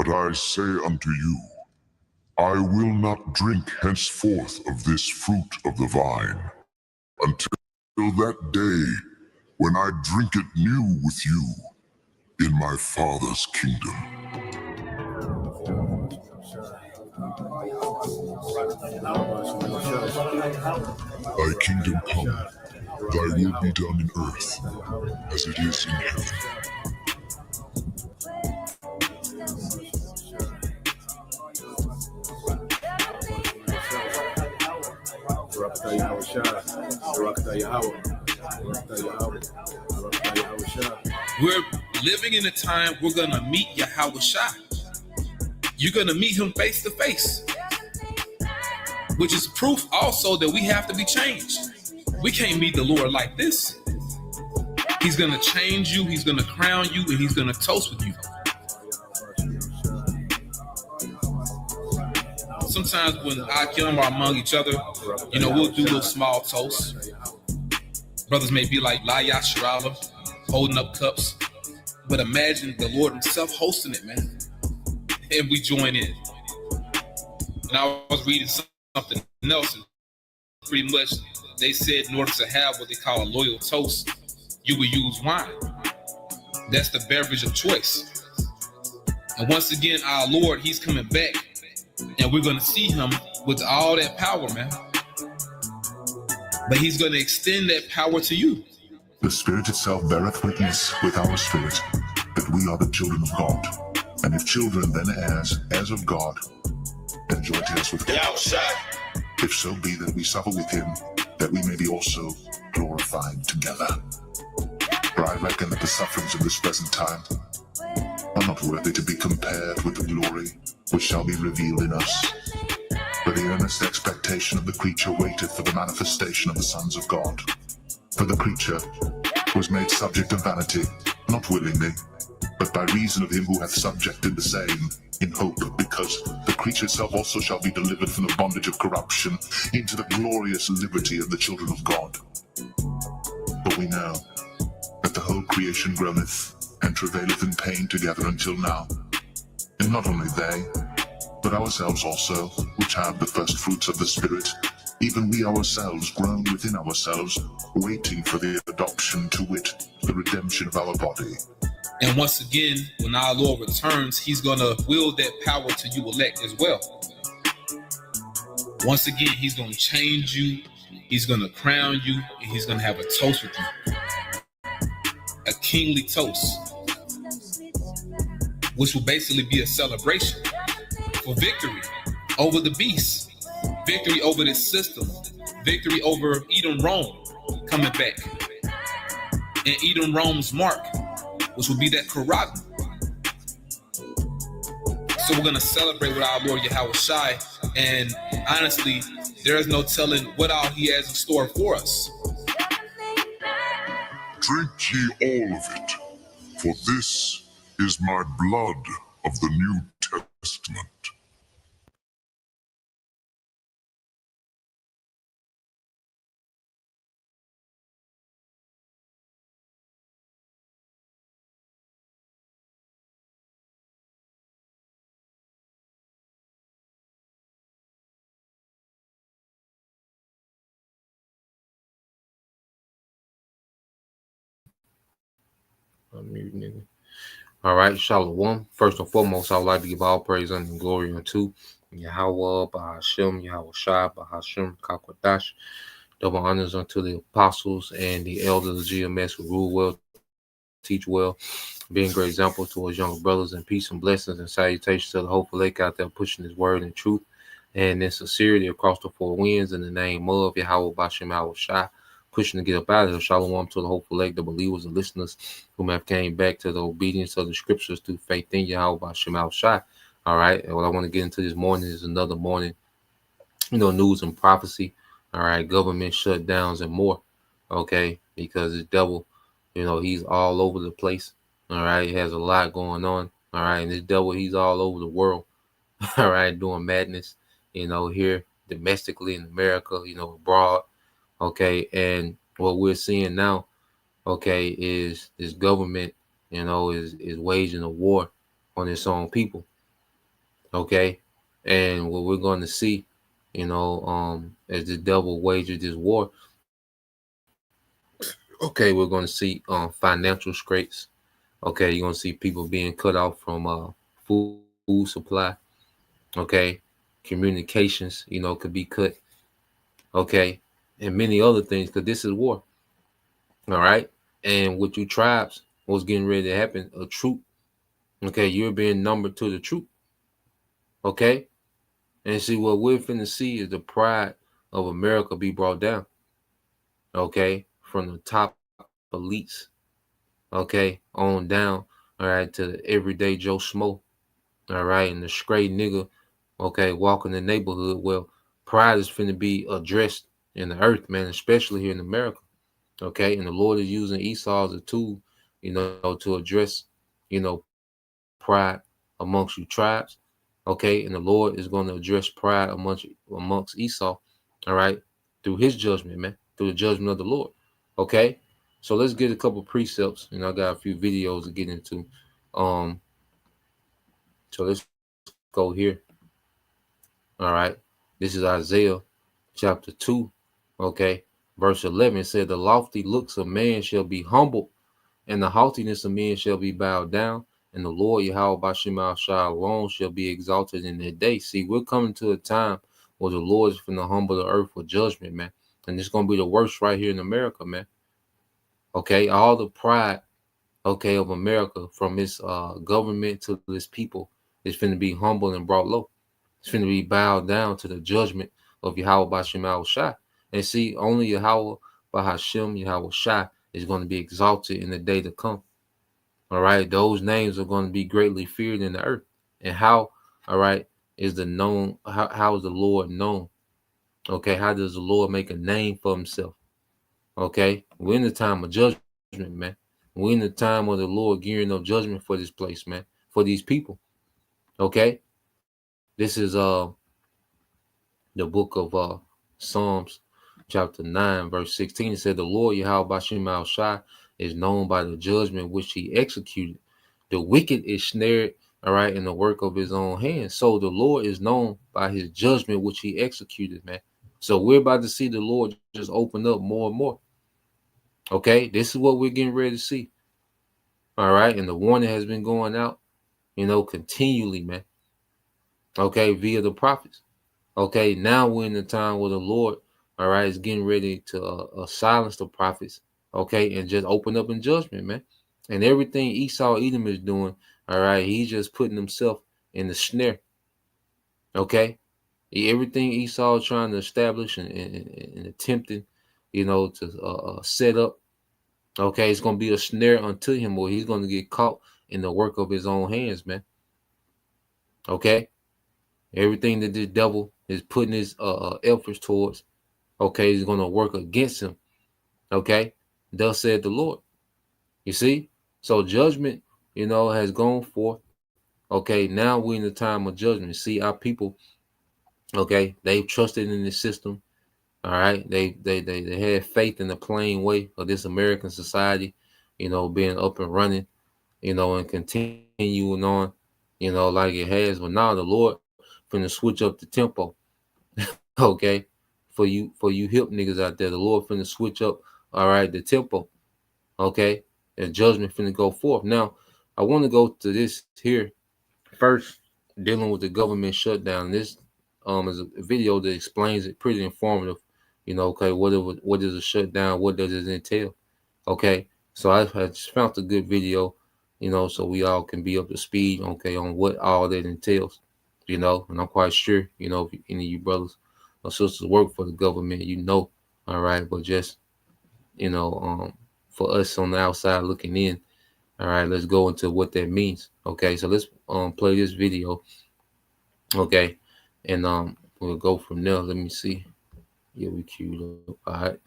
But I say unto you, I will not drink henceforth of this fruit of the vine, until that day when I drink it new with you in my Father's kingdom. Thy kingdom come, thy will be done in earth, as it is in heaven. We're living in a time we're going to meet Yahweh Shai. You're going to meet him face to face, which is proof also that we have to be changed. We can't meet the Lord like this. He's going to change you, he's going to crown you, and he's going to toast with you. Sometimes when Akim are among each other, we'll do little small toasts. Brothers may be like La Yasharala, holding up cups. But imagine the Lord himself hosting it, man. And we join in. And I was reading something else, and pretty much they said in order to have what they call a loyal toast, you would use wine. That's the beverage of choice. And once again, our Lord, he's coming back. And we're going to see him with all that power, man. But he's going to extend that power to you. The Spirit itself beareth witness with our spirit that we are the children of God. And if children, then heirs of God, then joint heirs with God. If so be that we suffer with him, that we may be also glorified together. For I reckon that the sufferings of this present time are not worthy to be compared with the glory which shall be revealed in us. For the earnest expectation of the creature waiteth for the manifestation of the sons of God. For the creature was made subject to vanity, not willingly, but by reason of him who hath subjected the same, in hope, because the creature itself also shall be delivered from the bondage of corruption into the glorious liberty of the children of God. For we know that the whole creation groaneth and travaileth in pain together until now. And not only they, but ourselves also, which have the first fruits of the Spirit, even we ourselves groan within ourselves, waiting for the adoption, to wit, the redemption of our body. And once again, when our Lord returns, he's going to wield that power to you elect as well. Once again, he's going to change you, he's going to crown you, and he's going to have a toast with you. A kingly toast, which will basically be a celebration for victory over the beast, victory over this system, victory over Edom Rome coming back, and Edom Rome's mark, which will be that Quran. So we're going to celebrate with our Lord Yahweh Shai, and honestly, there is no telling what all he has in store for us. Drink ye all of it, for this is my blood of the New Testament. All right, Shalom. First and foremost, I would like to give all praise and glory unto Yahweh, Bahashem, Yahweh Shai, Bahashem, Kakwadash. Double honors unto the apostles and the elders of GMS who rule well, teach well, being great examples to his younger brothers, and peace and blessings and salutations to the hopeful lake out there pushing his word and truth and in sincerity across the four winds in the name of Yahweh, Bahashem, Yahweh Shai. Pushing to get up out of here. Shalom to the hopeful lake, the believers and listeners who have came back to the obedience of the scriptures through faith in Yahweh by Shema Shai. All right. And what I want to get into this morning is another morning, news and prophecy. All right. Government shutdowns and more. Okay. Because the devil, he's all over the place. All right. He has a lot going on. All right. And this devil, he's all over the world. All right. Doing madness, here domestically in America, abroad. Okay, and what we're seeing now, okay, is this government, is waging a war on its own people. Okay, and what we're going to see, as the devil wages this war, okay, we're going to see financial scrapes. Okay, you're going to see people being cut off from food supply. Okay, communications, could be cut. Okay, and many other things, because this is war. All right, and with you tribes, what's getting ready to happen? A troop. Okay, you're being numbered to the troop. Okay, and see what we're finna see is the pride of America be brought down. Okay, from the top elites. Okay, on down. All right, to the everyday Joe Schmo. All right, and the stray nigga. Okay, walking the neighborhood. Well, pride is finna be addressed in the earth, man, especially here in America. Okay, and the Lord is using Esau as a tool, to address, pride amongst you tribes. Okay, and the Lord is going to address pride amongst Esau. All right, through His judgment, man, through the judgment of the Lord. Okay, so let's get a couple precepts. I got a few videos to get into. Um, so let's go here. All right, this is Isaiah chapter 2. Okay, verse 11 said, "The lofty looks of man shall be humbled, and the haughtiness of men shall be bowed down, and the Lord Yahweh Bashim Shai alone shall be exalted in that day." See, we're coming to a time where the Lord is going to humble the earth for judgment, man. And it's going to be the worst right here in America, man. Okay, all the pride, okay, of America, from its government to its people, is going to be humbled and brought low. It's going to be bowed down to the judgment of Yahweh Bashim Shai. And see, only Yahweh Bahashim Yahweh Shai is going to be exalted in the day to come. All right, those names are going to be greatly feared in the earth. And how, all right, is the known, how is the Lord known? Okay, how does the Lord make a name for himself? Okay, we're in the time of judgment, man. We're in the time of the Lord gearing up judgment for this place, man, for these people. Okay, this is the book of Psalms, chapter 9, verse 16. It said, "The Lord Yahweh Bashim Al Shai is known by the judgment which he executed. The wicked is snared, all right, in the work of his own hands." So the Lord is known by his judgment which he executed, man. So we're about to see the Lord just open up more and more. Okay, this is what we're getting ready to see. All right, and the warning has been going out, continually, man. Okay, via the prophets. Okay, now we're in the time where the Lord, all right, is getting ready to silence the prophets, okay, and just open up in judgment, man. And everything Esau Edom is doing, all right, he's just putting himself in the snare, okay. Everything Esau is trying to establish and attempting, to set up, okay, it's going to be a snare unto him, or he's going to get caught in the work of his own hands, man. Okay, everything that the devil is putting his efforts towards, okay, is going to work against him. Okay, thus said the Lord. You see, so judgment, has gone forth. Okay, now we're in the time of judgment. See, our people, okay, they've trusted in this system. All right, they had faith in the plain way of this American society, being up and running, and continuing on, like it has. But now the Lord finna switch up the tempo. Okay, for you hip niggas out there, the Lord finna switch up, all right, the tempo. Okay, and judgment finna go forth. Now, I want to go to this here first, dealing with the government shutdown. This is a video that explains it, pretty informative. Okay, what is a shutdown? What does it entail? Okay, so I just found a good video, so we all can be up to speed, okay, on what all that entails. And I'm quite sure, if any of you brothers or sisters work for the government, all right, but just for us on the outside looking in, all right, let's go into what that means. Okay, so let's play this video. Okay, and we'll go from there. Let me see. Yeah, we queued up. All right.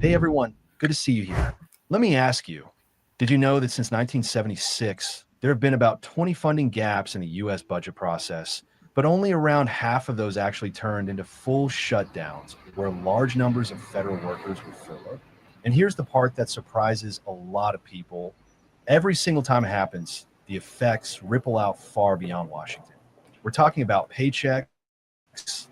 Hey everyone, good to see you here. Let me ask you, did you know that since 1976, there have been about 20 funding gaps in the US budget process, but only around half of those actually turned into full shutdowns, where large numbers of federal workers were furloughed? And here's the part that surprises a lot of people. Every single time it happens, the effects ripple out far beyond Washington. We're talking about paychecks,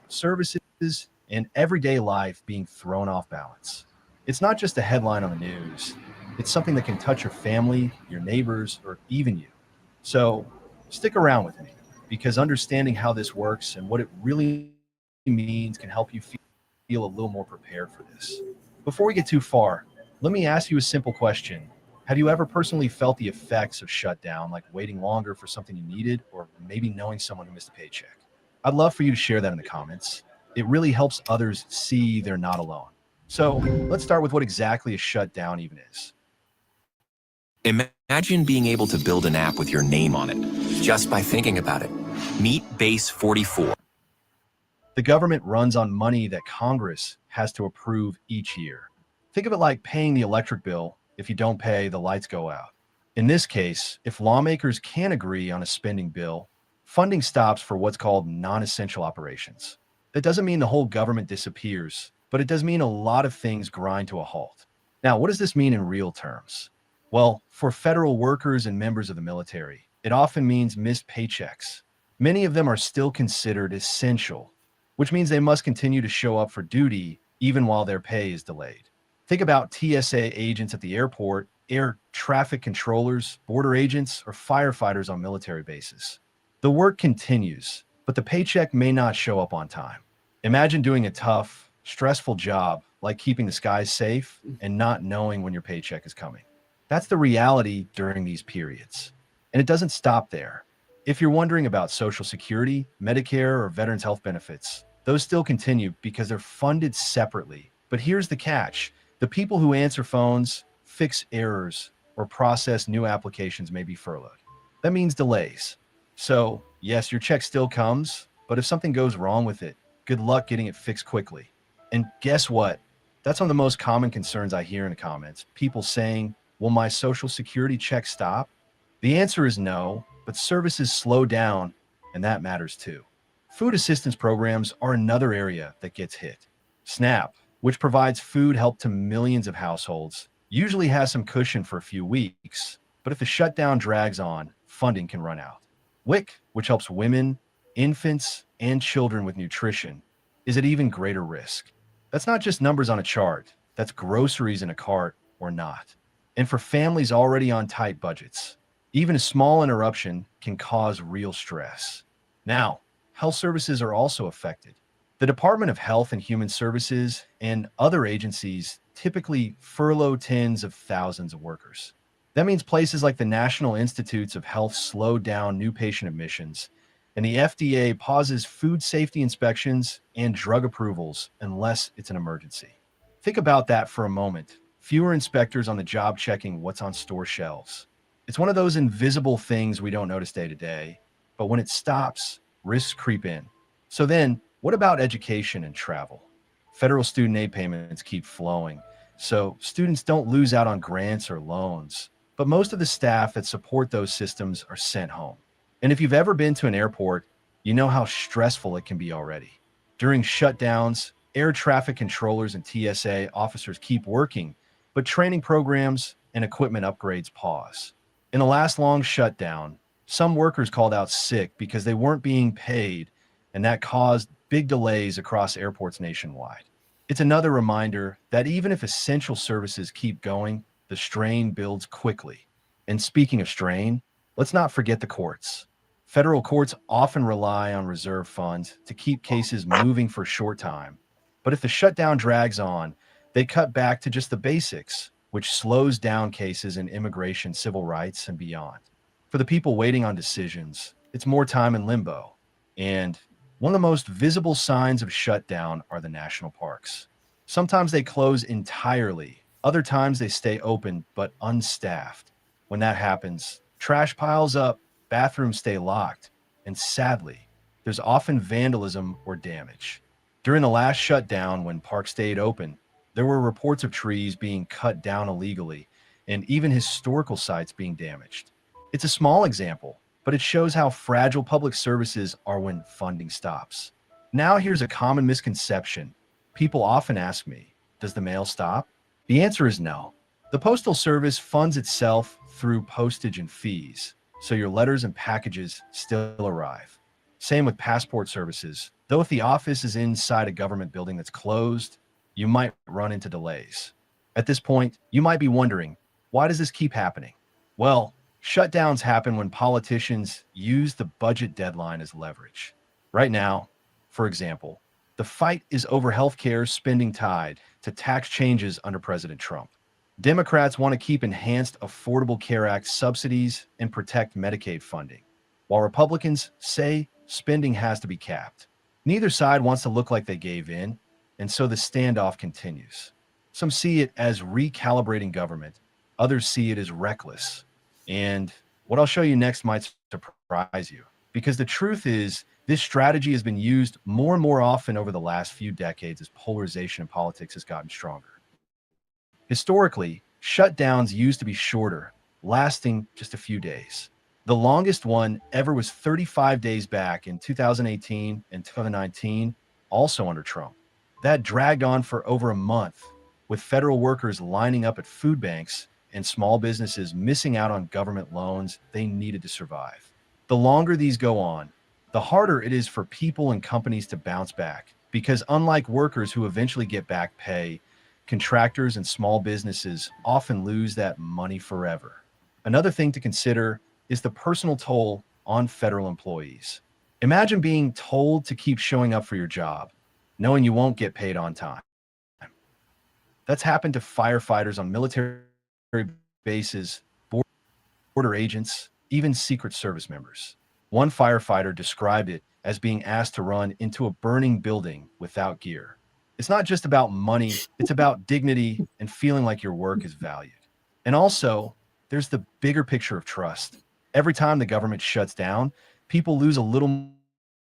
services, and everyday life being thrown off balance. It's not just a headline on the news, it's something that can touch your family, your neighbors, or even you. So stick around with me because understanding how this works and what it really means can help you feel a little more prepared for this. Before we get too far, let me ask you a simple question. Have you ever personally felt the effects of shutdown, like waiting longer for something you needed, or maybe knowing someone who missed a paycheck? I'd love for you to share that in the comments. It really helps others see they're not alone. So let's start with what exactly a shutdown even is. Imagine being able to build an app with your name on it, just by thinking about it. Meet Base 44. The government runs on money that Congress has to approve each year. Think of it like paying the electric bill. If you don't pay, the lights go out. In this case, if lawmakers can't agree on a spending bill, funding stops for what's called non-essential operations. That doesn't mean the whole government disappears, but it does mean a lot of things grind to a halt. Now, what does this mean in real terms? Well, for federal workers and members of the military, it often means missed paychecks. Many of them are still considered essential, which means they must continue to show up for duty even while their pay is delayed. Think about TSA agents at the airport, air traffic controllers, border agents, or firefighters on military bases. The work continues, but the paycheck may not show up on time. Imagine doing a tough, stressful job like keeping the skies safe and not knowing when your paycheck is coming. That's the reality during these periods. And it doesn't stop there. If you're wondering about Social Security, Medicare, or Veterans Health benefits, those still continue because they're funded separately. But here's the catch. The people who answer phones, fix errors, or process new applications may be furloughed. That means delays. So, yes, your check still comes, but if something goes wrong with it, good luck getting it fixed quickly. And guess what? That's one of the most common concerns I hear in the comments. People saying, will my Social Security check stop? The answer is no, but services slow down, and that matters too. Food assistance programs are another area that gets hit. SNAP, which provides food help to millions of households, usually has some cushion for a few weeks, but if the shutdown drags on, funding can run out. WIC, which helps women, infants, and children with nutrition, is at even greater risk. That's not just numbers on a chart, that's groceries in a cart or not. And for families already on tight budgets, even a small interruption can cause real stress. Now, health services are also affected. The Department of Health and Human Services and other agencies typically furlough tens of thousands of workers. That means places like the National Institutes of Health slow down new patient admissions, and the FDA pauses food safety inspections and drug approvals unless it's an emergency. Think about that for a moment. Fewer inspectors on the job checking what's on store shelves. It's one of those invisible things we don't notice day to day, but when it stops, risks creep in. So then, what about education and travel? Federal student aid payments keep flowing, so students don't lose out on grants or loans. But most of the staff that support those systems are sent home. And if you've ever been to an airport, you know how stressful it can be already. During shutdowns, air traffic controllers and TSA officers keep working, but training programs and equipment upgrades pause. In the last long shutdown, some workers called out sick because they weren't being paid, and that caused big delays across airports nationwide. It's another reminder that even if essential services keep going, the strain builds quickly. And speaking of strain, let's not forget the courts. Federal courts often rely on reserve funds to keep cases moving for a short time. But if the shutdown drags on, they cut back to just the basics, which slows down cases in immigration, civil rights, and beyond. For the people waiting on decisions, it's more time in limbo. And one of the most visible signs of shutdown are the national parks. Sometimes they close entirely. Other times they stay open but unstaffed. When that happens, trash piles up, bathrooms stay locked, and sadly, there's often vandalism or damage. During the last shutdown, when parks stayed open, there were reports of trees being cut down illegally and even historical sites being damaged. It's a small example, but it shows how fragile public services are when funding stops. Now here's a common misconception. People often ask me, does the mail stop? The answer is no. The Postal Service funds itself through postage and fees, so your letters and packages still arrive. Same with passport services. Though if the office is inside a government building that's closed, you might run into delays. At this point, you might be wondering, why does this keep happening? Well, shutdowns happen when politicians use the budget deadline as leverage. Right now, for example, the fight is over healthcare spending tied to tax changes under President Trump. Democrats want to keep enhanced Affordable Care Act subsidies and protect Medicaid funding, while Republicans say spending has to be capped. Neither side wants to look like they gave in, and so the standoff continues. Some see it as recalibrating government, others see it as reckless. And what I'll show you next might surprise you, because the truth is, this strategy has been used more and more often over the last few decades as polarization in politics has gotten stronger. Historically, shutdowns used to be shorter, lasting just a few days. The longest one ever was 35 days back in 2018 and 2019, also under Trump. That dragged on for over a month, with federal workers lining up at food banks and small businesses missing out on government loans they needed to survive. The longer these go on, the harder it is for people and companies to bounce back, because unlike workers who eventually get back pay, contractors and small businesses often lose that money forever. Another thing to consider is the personal toll on federal employees. Imagine being told to keep showing up for your job, knowing you won't get paid on time. That's happened to firefighters on military bases, border agents, even Secret Service members. One firefighter described it as being asked to run into a burning building without gear. It's not just about money, it's about dignity and feeling like your work is valued. And also, there's the bigger picture of trust. Every time the government shuts down, people lose a little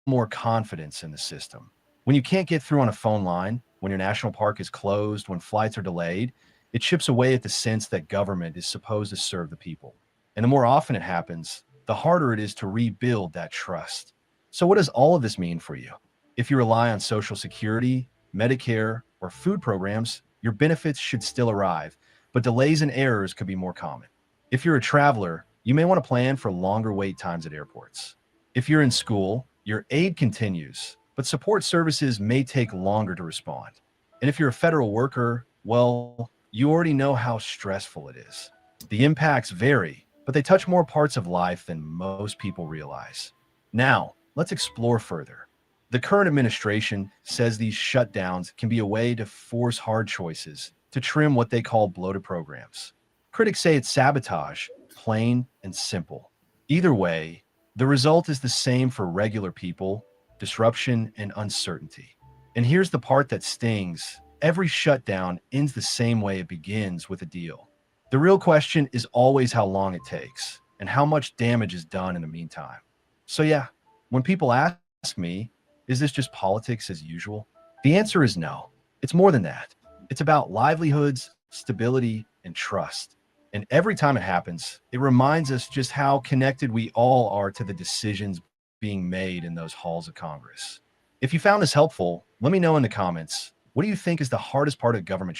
more confidence in the system. When you can't get through on a phone line, when your national park is closed, when flights are delayed, it chips away at the sense that government is supposed to serve the people. And the more often it happens, the harder it is to rebuild that trust. So what does all of this mean for you? If you rely on Social Security, Medicare, or food programs, your benefits should still arrive, but delays and errors could be more common. If you're a traveler, you may want to plan for longer wait times at airports. If you're in school, your aid continues, but support services may take longer to respond. And if you're a federal worker, well, you already know how stressful it is. The impacts vary, but they touch more parts of life than most people realize. Now, let's explore further. The current administration says these shutdowns can be a way to force hard choices, to trim what they call bloated programs. Critics say it's sabotage, plain and simple. Either way, the result is the same for regular people: disruption and uncertainty. And here's the part that stings. Every shutdown ends the same way it begins, with a deal. The real question is always how long it takes and how much damage is done in the meantime. So yeah, when people ask me, is this just politics as usual? The answer is no. It's more than that. It's about livelihoods, stability, and trust. And every time it happens, it reminds us just how connected we all are to the decisions being made in those halls of Congress. If you found this helpful, let me know in the comments. What do you think is the hardest part of government?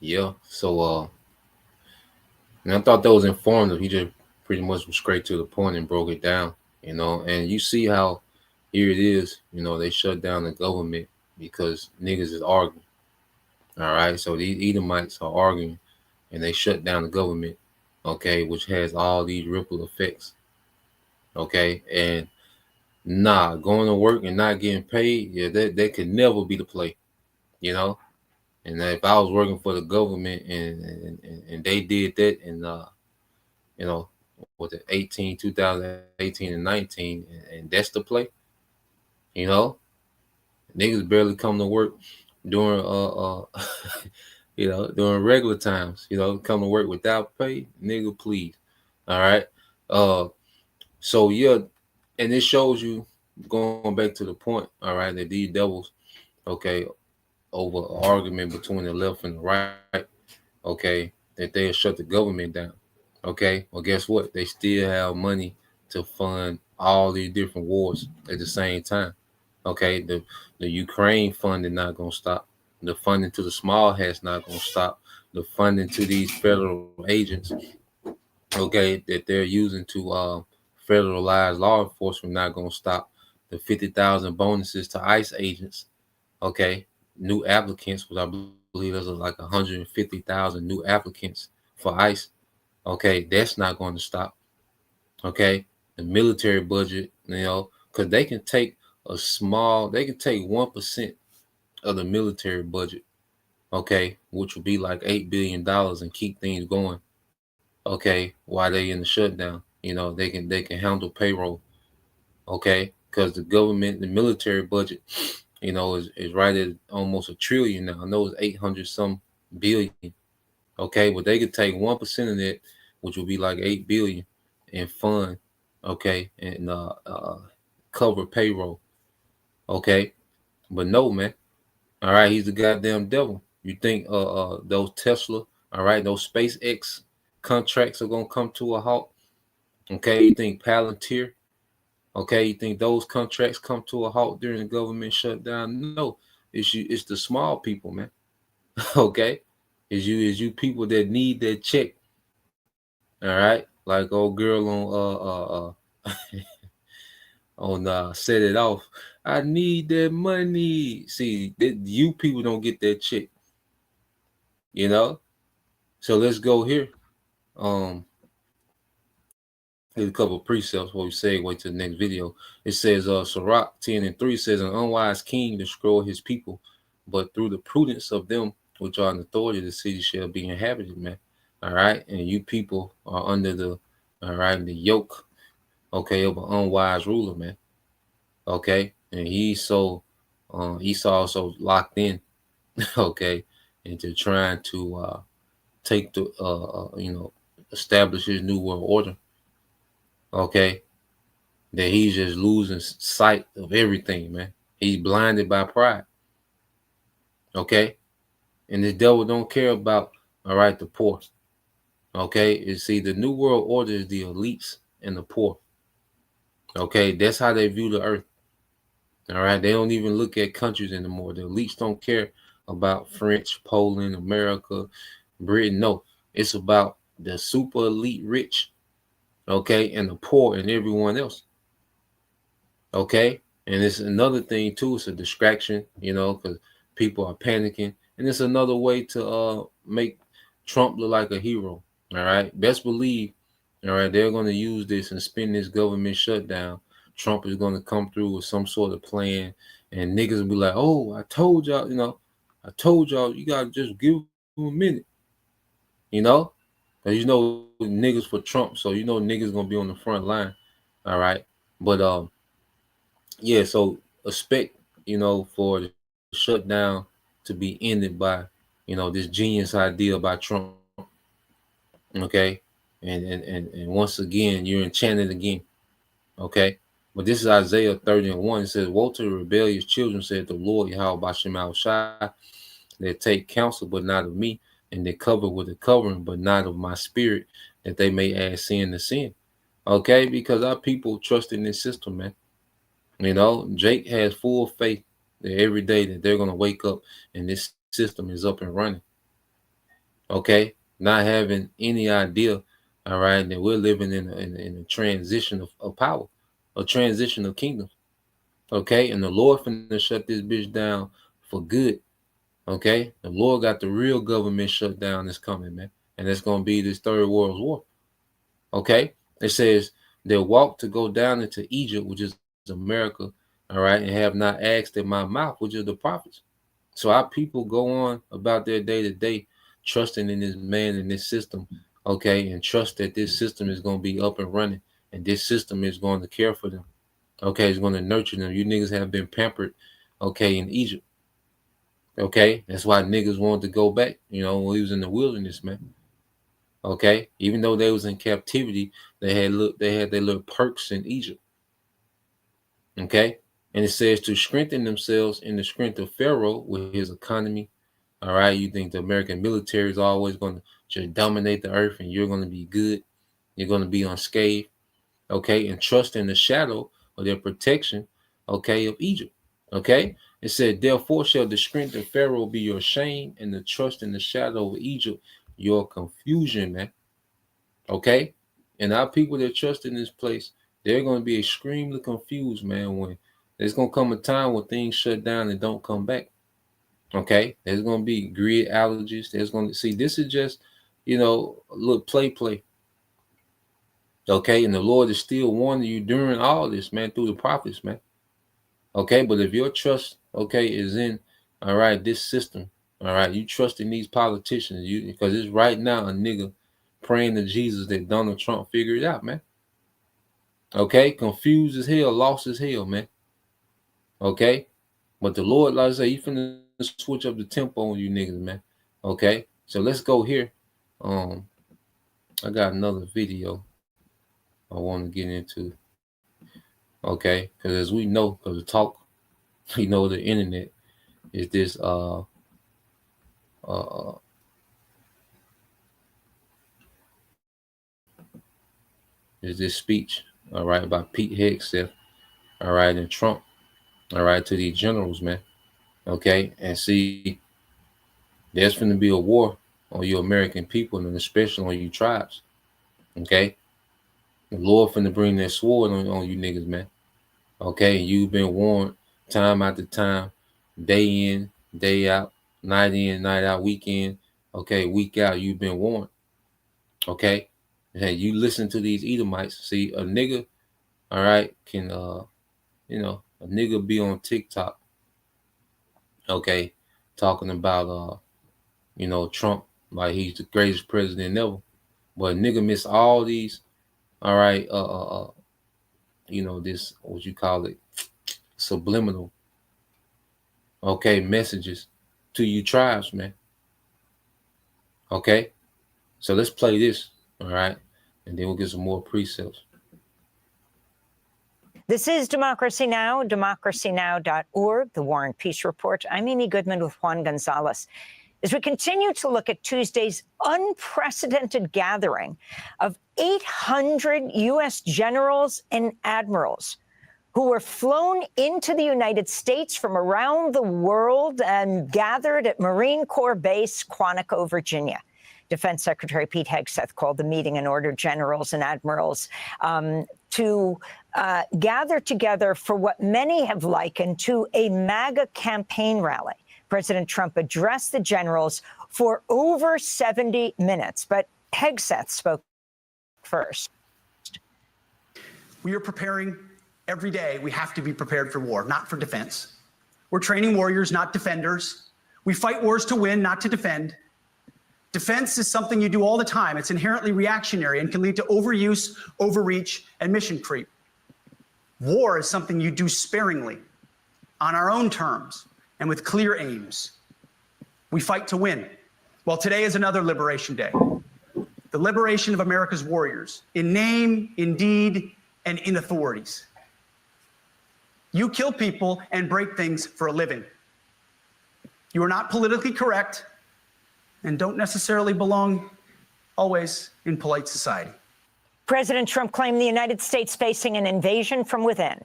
Yeah. So and I thought that was informative. He just pretty much was straight to the point and broke it down, and you see how here it is, they shut down the government because niggas is arguing. All right. So these Edomites are arguing and they shut down the government, okay, which has all these ripple effects. Okay. And going to work and not getting paid, yeah, that could never be the play, you know. And if I was working for the government and they did that in was it 2018 and 19, and that's the play, niggas barely come to work during during regular times, come to work without pay, nigga, please. All right. So yeah, and it shows you, going back to the point, all right, that these devils, okay, over an argument between the left and the right, okay, that they'll shut the government down. Okay. Well, guess what? They still have money to fund all these different wars at the same time. Okay. The Ukraine funding not gonna stop. The funding to the small hats not gonna stop. The funding to these federal agents, okay, that they're using to federalize law enforcement not gonna stop. The 50,000 bonuses to ICE agents, okay, new applicants, which I believe there's like 150,000 new applicants for ICE. Okay, that's not going to stop. Okay, the military budget, because they can take they can take 1% of the military budget, okay, which would be like $8 billion and keep things going, okay, while they in the shutdown. They can handle payroll, okay, because the government, the military budget, is right at almost $1 trillion now. I know it's 800 some billion, okay, but they could take 1% of that, which would be like 8 billion, and fund, okay, and cover payroll, okay. But no, man. All right, he's the goddamn devil. You think those Tesla, all right, those SpaceX contracts are gonna come to a halt? Okay, you think Palantir, okay, you think those contracts come to a halt during the government shutdown? No, it's the small people, man. Okay, is you people that need that check. All right, like old girl on set it off. I need that money. See, you people don't get that check, you know. So let's go here. Um, Here's a couple of precepts before we segue to the next video. It says, Sirach 10:3 says, an unwise king destroy his people, but through the prudence of them which are in authority, the city shall be inhabited, man. All right. And you people are under the yoke, okay, of an unwise ruler, man. Okay. And he's also locked in, okay, into trying to take the, establish his new world order. Okay, that he's just losing sight of everything, man. He's blinded by pride. Okay, and the devil don't care about, all right, the poor. Okay, you see, the new world order is the elites and the poor. Okay, that's how they view the earth. All right, they don't even look at countries anymore. The elites don't care about French, Poland, America, Britain. No, it's about the super elite rich, okay, and the poor and everyone else. Okay, and it's another thing too. It's a distraction, because people are panicking, and it's another way to make Trump look like a hero. All right, best believe, all right, they're going to use this and spin this government shutdown. Trump is going to come through with some sort of plan, and niggas will be like, "Oh, I told y'all, I told y'all, you gotta just give him a minute, because niggas for Trump, so niggas gonna be on the front line, all right, but yeah, so expect, for the shutdown to be ended by, this genius idea by Trump. Okay. And once again, you're enchanted again. Okay. But this is Isaiah 30:1. It says, woe to the rebellious children, said the Lord Yahweh Bashem Shai, that take counsel, but not of me, and they cover with a covering, but not of my spirit, that they may add sin to sin. Okay, because our people trust in this system, man. Jake has full faith that every day that they're going to wake up and this system is up and running. Okay, not having any idea, all right, that we're living in a transition of power, a transition of kingdoms. Okay, and the Lord finna shut this bitch down for good. Okay, the Lord got the real government shutdown that's coming, man, and it's going to be this third world war. Okay, it says they'll walk to go down into Egypt, which is America, all right, and have not asked in my mouth, which is the prophets. So our people go on about their day to day, trusting in this man and this system, okay, and trust that this system is going to be up and running, and this system is going to care for them, okay, it's going to nurture them. You niggas have been pampered, okay, in Egypt, okay, that's why niggas wanted to go back, when we was in the wilderness, man. Okay, even though they was in captivity, they had their little perks in Egypt. Okay, and it says to strengthen themselves in the strength of Pharaoh with his economy. All right, you think the American military is always going to just dominate the earth and you're going to be good, you're going to be unscathed. Okay, and trust in the shadow of their protection, okay, of Egypt. Okay, it said, therefore shall the strength of Pharaoh be your shame, and the trust in the shadow of Egypt your confusion, man. Okay, and our people that trust in this place, they're going to be extremely confused, man. When there's going to come a time when things shut down and don't come back. Okay, there's going to be grid allergies. There's going to see this is just, a little play. Okay, and the Lord is still warning you during all this, man, through the prophets, man. Okay, but if your trust, okay, is in, all right, this system, all right, you trust in these politicians, because it's right now a nigga praying to Jesus that Donald Trump figure it out, man. Okay, confused as hell, lost as hell, man. Okay, but the Lord, like I say, he finna switch up the tempo on you niggas, man. Okay, so let's go here. I got another video I want to get into. Okay, because as we know, because the talk, the internet is this speech, all right, by Pete Hegseth, all right, and Trump, all right, to these generals, man. Okay, and see, there's going to be a war on you American people, and especially on you tribes. Okay, the Lord finna bring that sword on you niggas, man. Okay, you've been warned time after time, day in, day out, night in, night out, weekend, okay, week out, you've been warned. Okay, hey, you listen to these Edomites. See, a nigga, all right, can a nigga be on TikTok, okay, talking about Trump like he's the greatest president ever, but a nigga miss all these, all right, this, what you call it, subliminal, okay, messages to you tribes, man. Okay, so let's play this, all right, and then we'll get some more precepts. This is Democracy Now!, democracynow.org, the War and Peace Report. I'm Amy Goodman with Juan Gonzalez. As we continue to look at Tuesday's unprecedented gathering of 800 U.S. generals and admirals who were flown into the United States from around the world and gathered at Marine Corps Base, Quantico, Virginia. Defense Secretary Pete Hegseth called the meeting and ordered generals and admirals to gather together for what many have likened to a MAGA campaign rally. President Trump addressed the generals for over 70 minutes, but Hegseth spoke first. We are preparing every day. We have to be prepared for war, not for defense. We're training warriors, not defenders. We fight wars to win, not to defend. Defense is something you do all the time. It's inherently reactionary and can lead to overuse, overreach, and mission creep. War is something you do sparingly, on our own terms, and with clear aims. We fight to win. Well, today is another Liberation Day. The liberation of America's warriors, in name, in deed, and in authorities. You kill people and break things for a living. You are not politically correct and don't necessarily belong always in polite society. President Trump claimed the United States facing an invasion from within.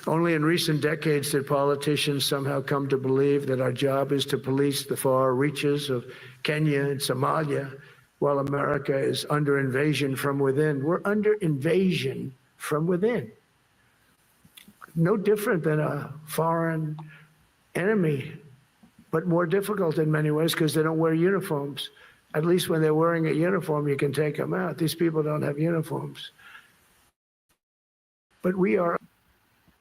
Only in recent decades did politicians somehow come to believe that our job is to police the far reaches of Kenya and Somalia, while America is under invasion from within. We're under invasion from within. No different than a foreign enemy, but more difficult in many ways because they don't wear uniforms. At least when they're wearing a uniform, you can take them out. These people don't have uniforms. But we are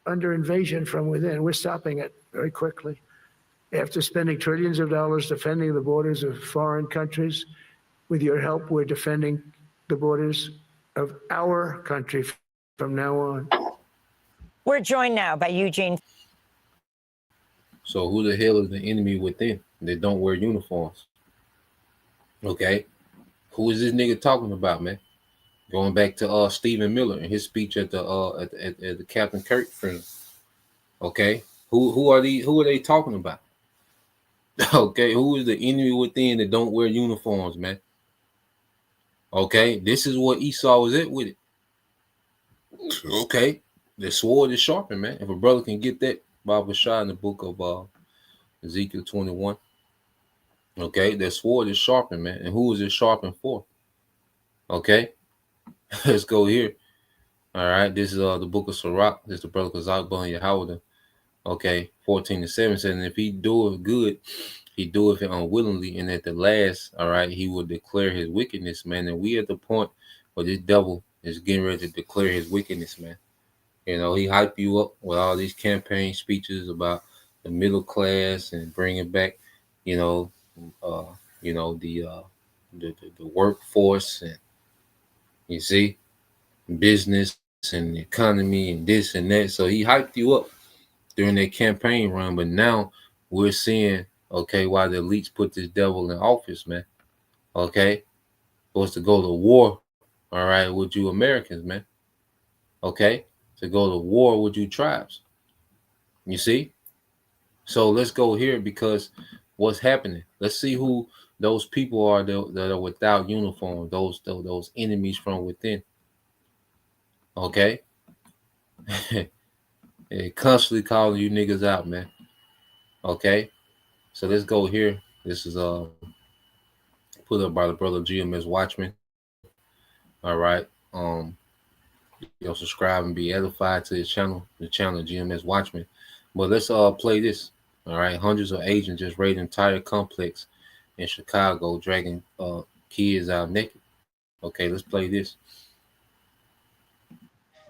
under invasion from within. We're stopping it very quickly. After spending trillions of dollars defending the borders of foreign countries, with your help, we're defending the borders of our country from now on. We're joined now by Eugene. So who the hell is the enemy within that don't wear uniforms? Okay, who is this nigga talking about, man? Going back to Stephen Miller and his speech at the Captain Kirk funeral. Okay, who are these? Who are they talking about? Okay, who is the enemy within that don't wear uniforms, man? Okay, this is what Esau was at with it. Okay, The sword is sharpened, man. If a brother can get that, Bob was shot in the book of Ezekiel 21. Okay, that sword is sharpened, man. And who is it sharpened for? Okay, let's go here. All right, this is the book of Sirach. This is the brother Kazak Bun Yahweh. Okay, 14-7 says, and if he doeth good, he doeth it unwillingly, and at the last, all right, he will declare his wickedness, man. And we at the point where this devil is getting ready to declare his wickedness, man. You know, he hype you up with all these campaign speeches about the middle class and bringing back, you know, uh, the workforce, and you see, business and economy and this and that. So he hyped you up during their campaign run, but now we're seeing, okay, why the elites put this devil in office, man. Okay, was to go to war, all right, with you Americans, man. Okay, to go to war with you tribes. You see? So let's go here, because what's happening? Let's see who those people are that are without uniform, those enemies from within. Okay, they constantly calling you niggas out, man. Okay, so let's go here. This is put up by the brother GMS Watchman. All right, subscribe and be edified to his channel, the channel GMS Watchman. But let's play this. All right, hundreds of agents just raid entire complex in Chicago, dragging kids out naked. Okay, let's play this.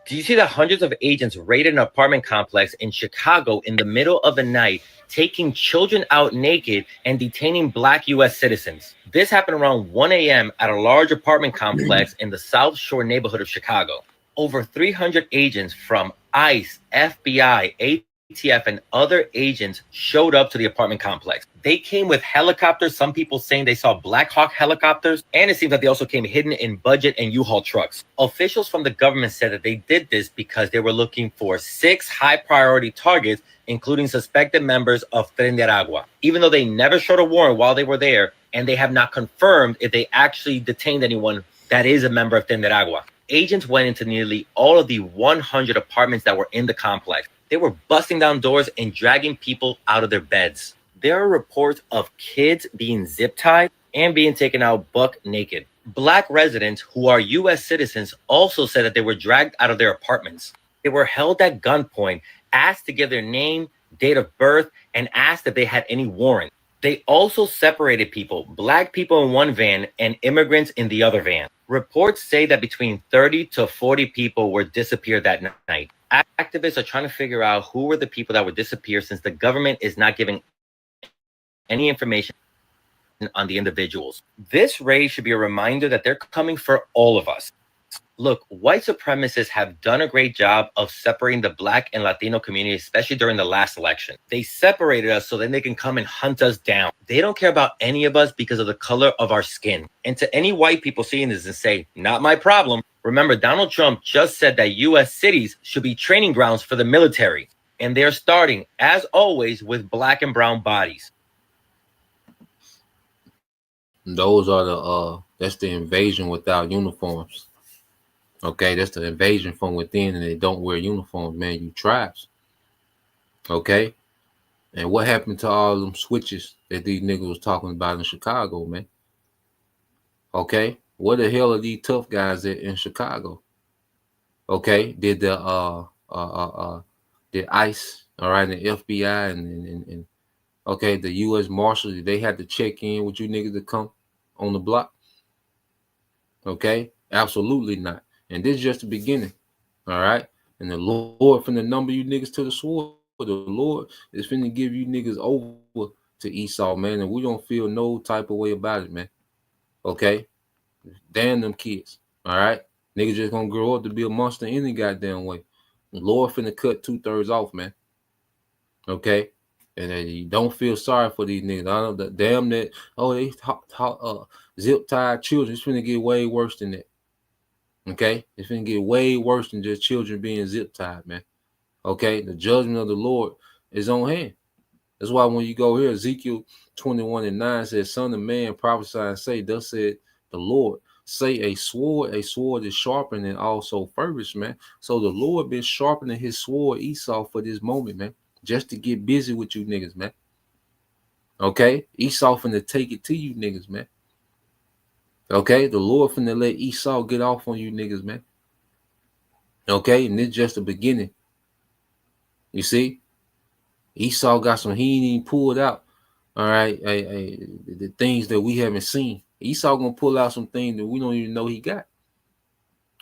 Do you see that hundreds of agents raided an apartment complex in Chicago in the middle of the night, taking children out naked and detaining Black U.S. citizens? This happened around 1 a.m. at a large apartment complex in the South Shore neighborhood of Chicago. Over 300 agents from ICE, FBI, ATF, and other agents showed up to the apartment complex. They came with helicopters, some people saying they saw Black Hawk helicopters, and it seems that they also came hidden in budget and U-Haul trucks. Officials from the government said that they did this because they were looking for 6 high-priority targets, including suspected members of Tren de Aragua, even though they never showed a warrant while they were there, and they have not confirmed if they actually detained anyone that is a member of Tren de Aragua. Agents went into nearly all of the 100 apartments that were in the complex. They were busting down doors and dragging people out of their beds. There are reports of kids being zip-tied and being taken out buck naked. Black residents who are U.S. citizens also said that they were dragged out of their apartments. They were held at gunpoint, asked to give their name, date of birth, and asked if they had any warrant. They also separated people, Black people in one van and immigrants in the other van. Reports say that between 30 to 40 people were disappeared that night. Activists are trying to figure out who were the people that were disappeared, since the government is not giving any information on the individuals. This raid should be a reminder that they're coming for all of us. Look, white supremacists have done a great job of separating the Black and Latino community, especially during the last election. They separated us so then they can come and hunt us down. They don't care about any of us because of the color of our skin. And to any white people seeing this and say, not my problem, remember, Donald Trump just said that U.S. cities should be training grounds for the military. And they're starting, as always, with Black and brown bodies. Those are that's the invasion without uniforms. Okay, that's the invasion from within, and they don't wear uniforms, man. You tribes. Okay, and what happened to all them switches that these niggas was talking about in Chicago, man? Okay, where the hell are these tough guys at in Chicago? Okay, did the ICE, all right, and the FBI and okay, the U.S. Marshals, they had to check in with you niggas to come on the block? Okay, absolutely not. And this is just the beginning, all right? And the Lord finna number you niggas to the sword. The Lord is finna give you niggas over to Esau, man, and we don't feel no type of way about it, man. Okay? Damn them kids, all right? Niggas just gonna grow up to be a monster any goddamn way. The Lord finna cut 2/3 off, man. Okay? And you don't feel sorry for these niggas. I know that damn that, oh, they zip-tied children. It's finna get way worse than that. Okay, it's gonna get way worse than just children being zip tied, man. Okay, the judgment of the Lord is on hand. That's why when you go here, Ezekiel 21:9 says, "Son of man, prophesy and say, thus said the Lord, say a sword is sharpened and also furbished, man. So the Lord been sharpening his sword, Esau, for this moment, man, just to get busy with you niggas, man. Okay? Esau finna take it to you niggas, man. Okay? The Lord finna let Esau get off on you niggas, man. Okay? And it's just the beginning. You see? Esau got some he ain't even pulled out. All right, the things that we haven't seen. Esau gonna pull out some things that we don't even know he got.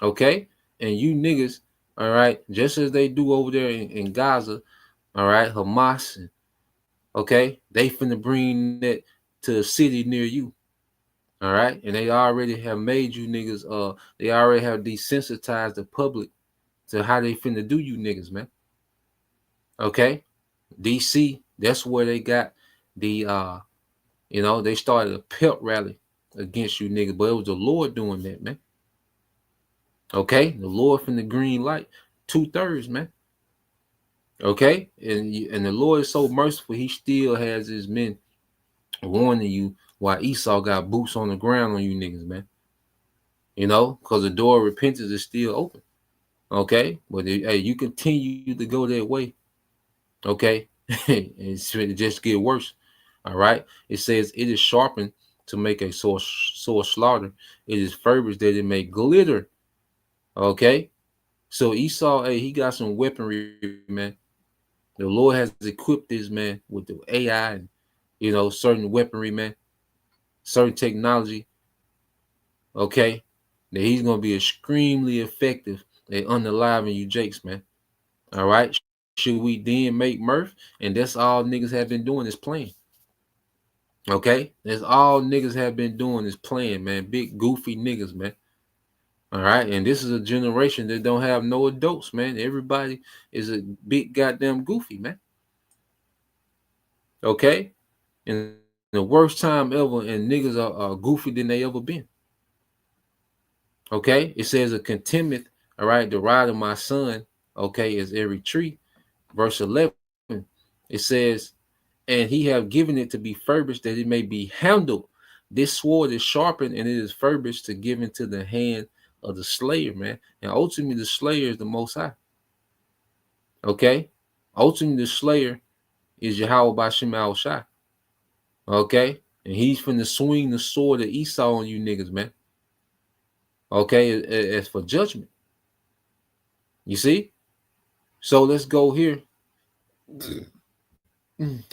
Okay, and you niggas, all right, just as they do over there in Gaza, all right, Hamas, okay, they finna bring that to a city near you. All right, and they already have made you niggas. They already have desensitized the public to how they finna do you niggas, man. Okay, DC, that's where they got the they started a pep rally against you niggas, but it was the Lord doing that, man. Okay, the Lord from the green light, 2/3, man. Okay, and the Lord is so merciful, he still has his men warning you while Esau got boots on the ground on you niggas, man. You know, because the door of repentance is still open. Okay, but hey, you continue to go that way. Okay, it just get worse. All right, it says it is sharpened to make a sore slaughter. It is furbished that it may glitter. Okay, so Esau, hey, he got some weaponry, man. The Lord has equipped this man with the AI and certain weaponry, man, certain technology. Okay, that he's gonna be extremely effective at unaliving you jakes, man. All right. Should we then make mirth? And that's all niggas have been doing is playing. Okay? That's all niggas have been doing is playing, man. Big goofy niggas, man. All right. And this is a generation that don't have no adults, man. Everybody is a big goddamn goofy, man. Okay? And the worst time ever, and niggas are goofy than they ever been. Okay? It says a contentment, all right, the ride of my son, okay, is every tree. Verse 11, it says, and he have given it to be furbished that it may be handled. This sword is sharpened and it is furbished to give into the hand of the slayer, man. And ultimately, the slayer is the Most High. Okay? Ultimately, the slayer is Yahweh Bashim Al Shai. Okay? And he's finna swing the sword of Esau on you niggas, man. Okay? As for judgment. You see? So let's go here.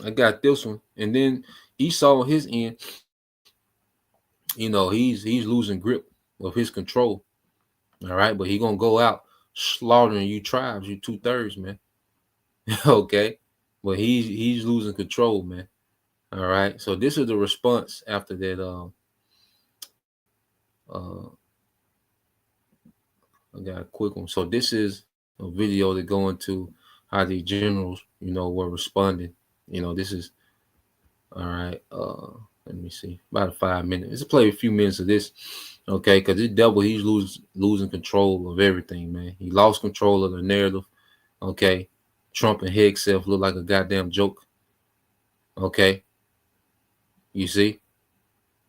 I got this one. And then Esau on his end, he's losing grip of his control. All right, but he gonna go out slaughtering you tribes, you 2/3, man. Okay, but he's losing control, man. All right, so this is the response after that. I got a quick one. So this is a video that go into how the generals, were responding. This is all right. Let me see, about 5 minutes. Let's play a few minutes of this, okay? Because this devil, he's losing control of everything, man. He lost control of the narrative, okay? Trump and Hegg self look like a goddamn joke, okay? You see,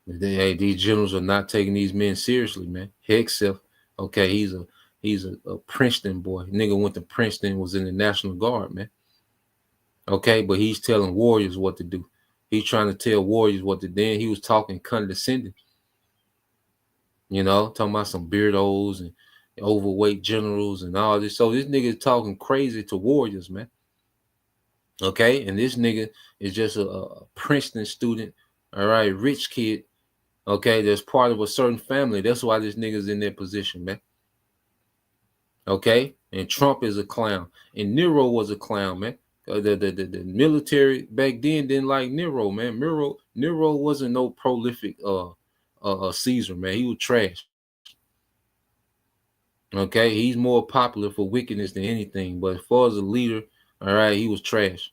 hey, these generals are not taking these men seriously, man. Hegg self, okay, he's a Princeton boy. Nigga went to Princeton, was in the National Guard, man. Okay, but he's telling warriors what to do. He's trying to tell warriors what to do. Then he was talking condescending. Talking about some beardos and overweight generals and all this. So this nigga is talking crazy to warriors, man. Okay, and this nigga is just a Princeton student, all right, rich kid, okay, that's part of a certain family. That's why this nigga's in that position, man. Okay, and Trump is a clown, and Nero was a clown, man. The military back then didn't like Nero, man. Nero wasn't no prolific Caesar, man. He was trash. Okay, he's more popular for wickedness than anything, but as far as a leader, all right, he was trash.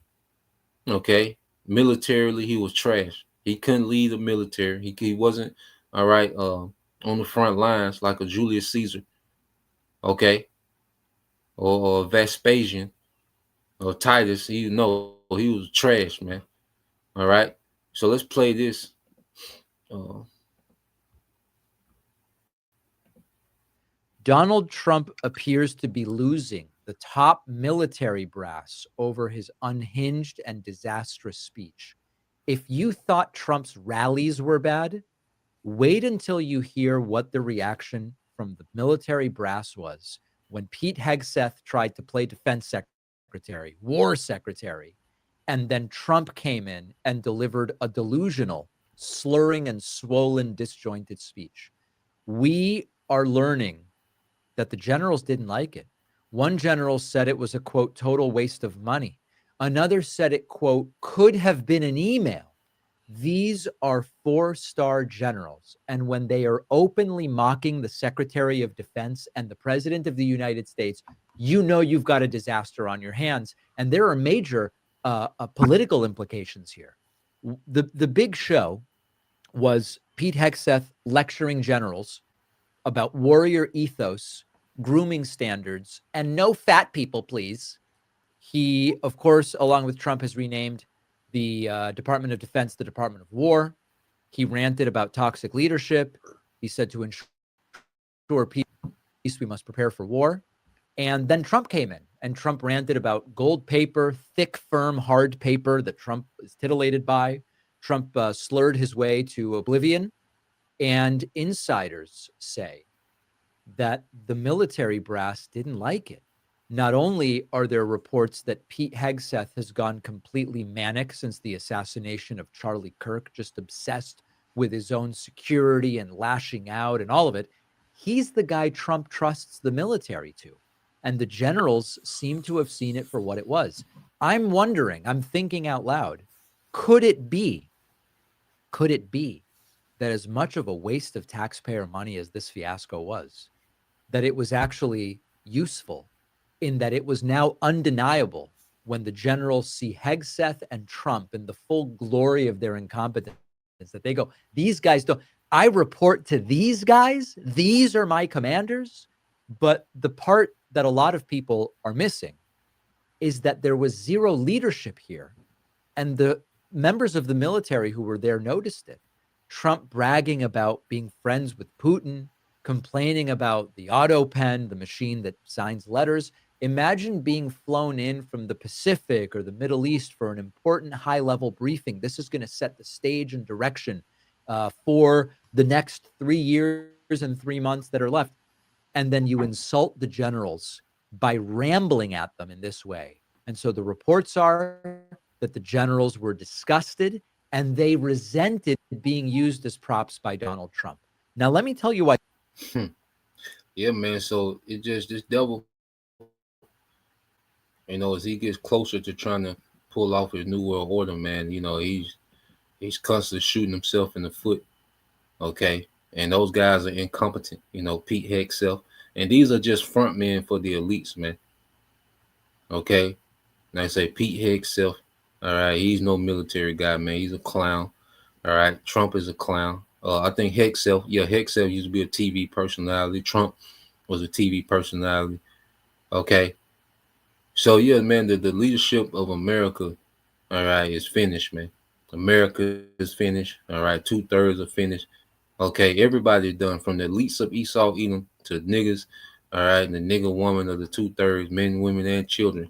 Okay, militarily he was trash. He couldn't lead the military. He wasn't all right on the front lines like a Julius Caesar. Okay, or Vespasian. Or Titus, he was trash, man. All right, so let's play this. Donald Trump appears to be losing the top military brass over his unhinged and disastrous speech. If you thought Trump's rallies were bad, wait until you hear what the reaction from the military brass was when Pete Hegseth tried to play defense secretary, war secretary, and then Trump came in and delivered a delusional, slurring and swollen, disjointed speech. We are learning that the generals didn't like it. One general said it was a, quote, total waste of money. Another said it, quote, could have been an email. These are 4-star generals. And when they are openly mocking the Secretary of Defense and the President of the United States, you know you've got a disaster on your hands. And there are major political implications here. The big show was Pete Hegseth lecturing generals about warrior ethos, grooming standards, and no fat people, please. He, of course, along with Trump, has renamed the Department of Defense the Department of War. He ranted about toxic leadership. He said to ensure peace, we must prepare for war. And then Trump came in, and Trump ranted about gold paper, thick, firm, hard paper that Trump is titillated by. Trump slurred his way to oblivion. And insiders say that the military brass didn't like it. Not only are there reports that Pete Hegseth has gone completely manic since the assassination of Charlie Kirk, just obsessed with his own security and lashing out and all of it, he's the guy Trump trusts the military to. And the generals seem to have seen it for what it was. I'm wondering, I'm thinking out loud, could it be that as much of a waste of taxpayer money as this fiasco was, that it was actually useful in that it was now undeniable when the generals see Hegseth and Trump in the full glory of their incompetence, that they go, these guys don't, I report to these guys, these are my commanders. But the part that a lot of people are missing is that there was zero leadership here. And the members of the military who were there noticed it. Trump bragging about being friends with Putin, complaining about the auto pen, the machine that signs letters. Imagine being flown in from the Pacific or the Middle East for an important high-level briefing. This is going to set the stage and direction for the next 3 years and 3 months that are left. And then you insult the generals by rambling at them in this way. And so the reports are that the generals were disgusted and they resented being used as props by Donald Trump. Now, let me tell you why. Yeah, man. So it just, this devil, you know, as he gets closer to trying to pull off his new world order, man, you know, he's constantly shooting himself in the foot. Okay. And those guys are incompetent, you know, Pete Hegseth. And these are just front men for the elites, man. Okay. And I say Pete Hegseth. All right. He's no military guy, man. He's a clown. All right. Trump is a clown. I think Hegseth used to be a TV personality. Trump was a TV personality. Okay. So, yeah, man, the leadership of America, all right, is finished, man. America is finished. All right. 2/3 are finished. Okay. Everybody's done, from the elites of Esau, Edom, to niggas. All right. And the nigga woman of the 2/3, men, women, and children.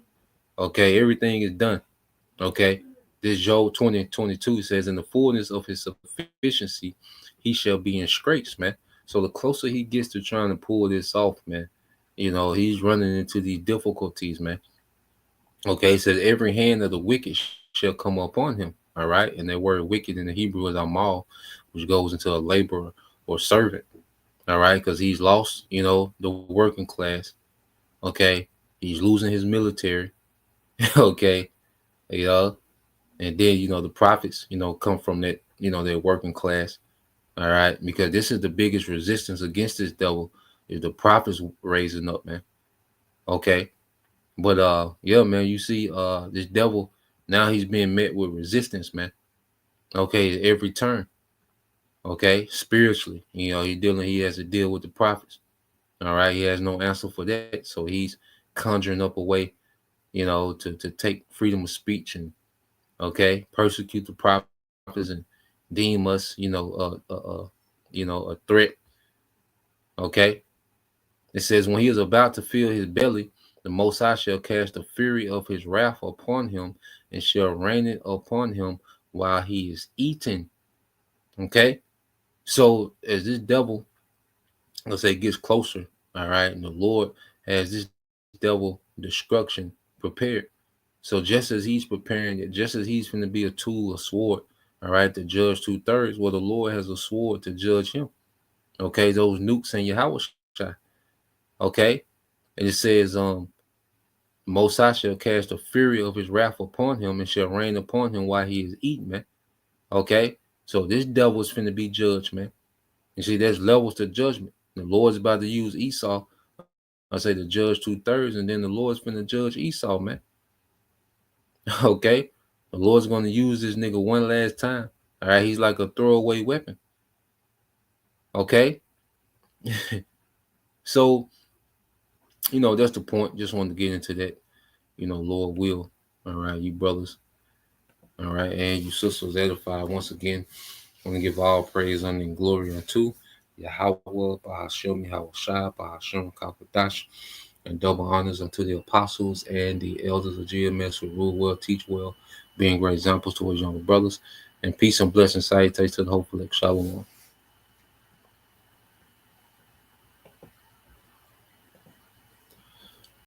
Okay. Everything is done. Okay. This Job 20:22 says, in the fullness of his sufficiency, he shall be in straits, man. So the closer he gets to trying to pull this off, man, you know, he's running into these difficulties, man. Okay. It says, every hand of the wicked shall come upon him. All right. And that word wicked in the Hebrew is amal, which goes into a laborer or servant. All right. Because he's lost, you know, the working class. Okay. He's losing his military. Okay. You know, and then, you know, the prophets, you know, come from that, you know, their working class. All right. Because this is the biggest resistance against this devil, is the prophets raising up, man. Okay. But yeah, man, you see this devil, now he's being met with resistance, man. Okay, at every turn. Okay, spiritually, you know, he has to deal with the prophets. All right, he has no answer for that. So he's conjuring up a way, you know, to take freedom of speech and, okay, persecute the prophets and deem us, you know, a threat. Okay. It says, when he is about to fill his belly, the Most High shall cast the fury of his wrath upon him and shall rain it upon him while he is eating. Okay? So as this devil, let's say, gets closer, all right, and the Lord has this devil destruction prepared. So just as he's preparing it, just as he's going to be a tool, a sword, all right, to judge 2/3, well, the Lord has a sword to judge him. Okay, those nukes in Yahweh. Okay, and it says, Most High shall cast the fury of his wrath upon him and shall rain upon him while he is eating, man. Okay, so this devil is finna be judged, man. You see, there's levels to judgment. The Lord's about to use Esau, I say, to judge 2/3, and then the Lord's finna judge Esau, man. Okay, the Lord's gonna use this nigga one last time. All right, he's like a throwaway weapon. Okay, so that's the point. Just wanted to get into that. Lord will. All right, you brothers. All right, and you sisters edified. Once again, I want to give all praise, honor, and glory unto Yahweh, Bahashem, Yahweh Shai, Bahashem, Kakwadash, and double honors unto the apostles and the elders of GMS who rule well, teach well, being great examples towards younger brothers. And peace and blessing salutations to the hopeful. Shalom.